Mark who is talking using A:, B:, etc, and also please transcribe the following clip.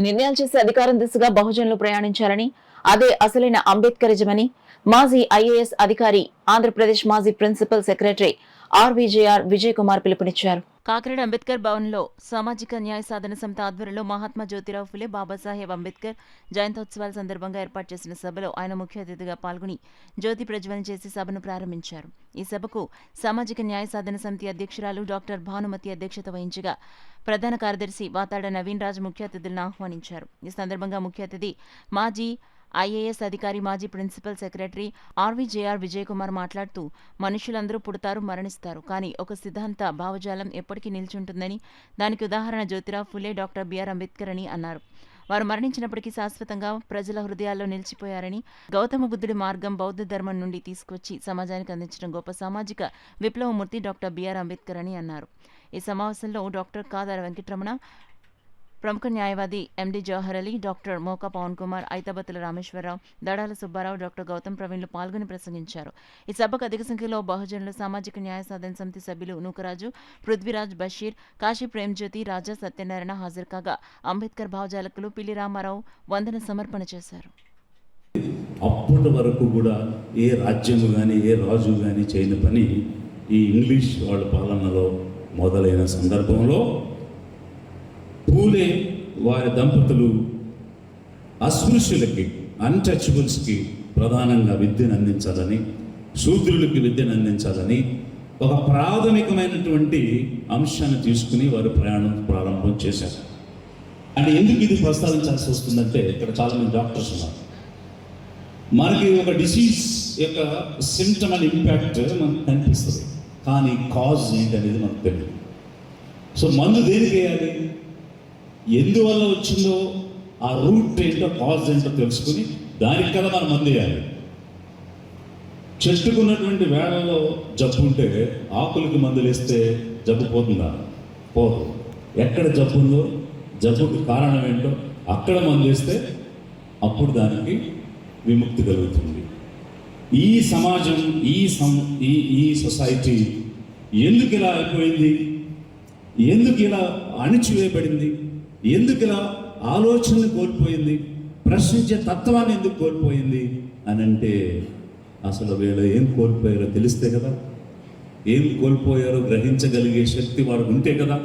A: నిర్ణయాలు చేసే అధికారం దిశగా బహుజనులు ప్రయాణించాలని, అదే అసలైన అంబేద్కరిజమని మాజీ ఐఏఎస్ అధికారి, ఆంధ్రప్రదేశ్ మాజీ ప్రిన్సిపల్ సెక్రటరీ ఆర్వీజేఆర్ విజయ్ కుమార్ పిలుపునిచ్చారు. కాకినాడ అంబేద్కర్ భవన్లో సామాజిక న్యాయ సాధన సమితి ఆధ్వర్యంలో మహాత్మా జ్యోతిరావు ఫులే బాబాసాహెబ్ అంబేద్కర్ జయంతోత్సవాల సందర్భంగా ఏర్పాటు చేసిన సభలో ఆయన ముఖ్య అతిథిగా పాల్గొని జ్యోతి ప్రజ్వలన చేసి సభను ప్రారంభించారు. ఈ సభకు సామాజిక న్యాయ సాధన సమితి అధ్యక్షురాలు డాక్టర్ భానుమతి అధ్యక్షత వహించగా ప్రధాన కార్యదర్శి వాతాడ నవీన్ రాజ్ ముఖ్య అతిథులను ఆహ్వానించారు. ఈ సందర్భంగా ముఖ్య అతిథి మాజీ ఐఏఎస్ అధికారి, మాజీ ప్రిన్సిపల్ సెక్రటరీ ఆర్వీజేఆర్ విజయ్ కుమార్ మాట్లాడుతూ, మనుషులందరూ పుడతారు, మరణిస్తారు, కానీ ఒక సిద్ధాంత భావజాలం ఎప్పటికీ నిలిచుంటుందని, దానికి ఉదాహరణ జ్యోతిరావు ఫులే, డాక్టర్ బిఆర్ అంబేద్కర్ అని అన్నారు. వారు మరణించినప్పటికీ శాశ్వతంగా ప్రజల హృదయాల్లో నిలిచిపోయారని, గౌతమ బుద్ధుడి మార్గం బౌద్ధ ధర్మం నుండి తీసుకొచ్చి సమాజానికి అందించడం గొప్ప సామాజిక విప్లవమూర్తి డాక్టర్ బిఆర్ అంబేద్కర్ అని అన్నారు. ఈ సమావేశంలో డాక్టర్ కాదార వెంకటరమణ, ప్రముఖ న్యాయవాది ఎండి జవహర్ అలీ, డాక్టర్ మోకా పవన్ కుమార్, ఐతాబత్తుల రామేశ్వరరావు, దడాల సుబ్బారావు, డాక్టర్ గౌతమ్ ప్రవీణ్లు పాల్గొని ప్రసంగించారు. ఈ సభకు అధిక సంఖ్యలో బహుజనులు, సామాజిక న్యాయ సాధన సమితి సభ్యులు నూకరాజు, పృథ్వీరాజ్, బషీర్, కాశీ ప్రేమ్జ్యోతి, రాజా సత్యనారాయణ హాజరు కాగా అంబేద్కర్ భావజాలకులు పిల్లి రామారావు వందన సమర్పణ చేశారు.
B: అప్పటి వరకు కూడా ఏ రాజ్యము కానీ ఏ రాజు కానీ చేయని పని ఈ ఇంగ్లీష్ వాళ్ళ పాలనలో మొదలైన సందర్భంలో పూలే వారి దంపతులు అస్పృశ్యులకి, అన్టచబుల్స్కి ప్రధానంగా విద్యను అందించాలని, శూద్రులకి విద్యను అందించాలని ఒక ప్రాథమికమైనటువంటి అంశాన్ని తీసుకుని వారు ప్రయాణం ప్రారంభం చేశారు. అంటే ఎందుకు ఇది ప్రస్తావించాల్సి వస్తుందంటే, ఇక్కడ చాలామంది డాక్టర్స్ ఉన్నారు, మనకి ఒక డిసీజ్ యొక్క సిమ్టమ్ అండ్ ఇంపాక్ట్ మనకు కనిపిస్తుంది, కానీ కాజ్ ఏంటి అనేది మనకు తెలియదు. సో మందు దేనికి వేయాలి, ఎందువల్ల వచ్చిందో ఆ రూట్ ఏంటో, కాజ్ ఏంటో తెలుసుకుని దానికి కదా మనం మందు వేయాలి. చెట్టుకున్నటువంటి వేళలో జబ్బు ఉంటే ఆకులకి మందులు వేస్తే జబ్బు పోతుందా? పోదు. ఎక్కడ జబ్బు ఉందో, జబ్బుకి కారణం ఏంటో అక్కడ మందు వేస్తే అప్పుడు దానికి విముక్తి కలుగుతుంది. ఈ సమాజం, ఈ సొసైటీ ఎందుకు ఇలా అయిపోయింది, ఎందుకు ఇలా అణిచివేయబడింది, ఎందుకు ఇలా ఆలోచనలు కోల్పోయింది, ప్రశ్నించే తత్వాన్ని ఎందుకు కోల్పోయింది అని అంటే, అసలు వీళ్ళు ఏం కోల్పోయారో తెలిస్తే కదా, ఏం కోల్పోయారో గ్రహించగలిగే శక్తి వాడు ఉంటే కదా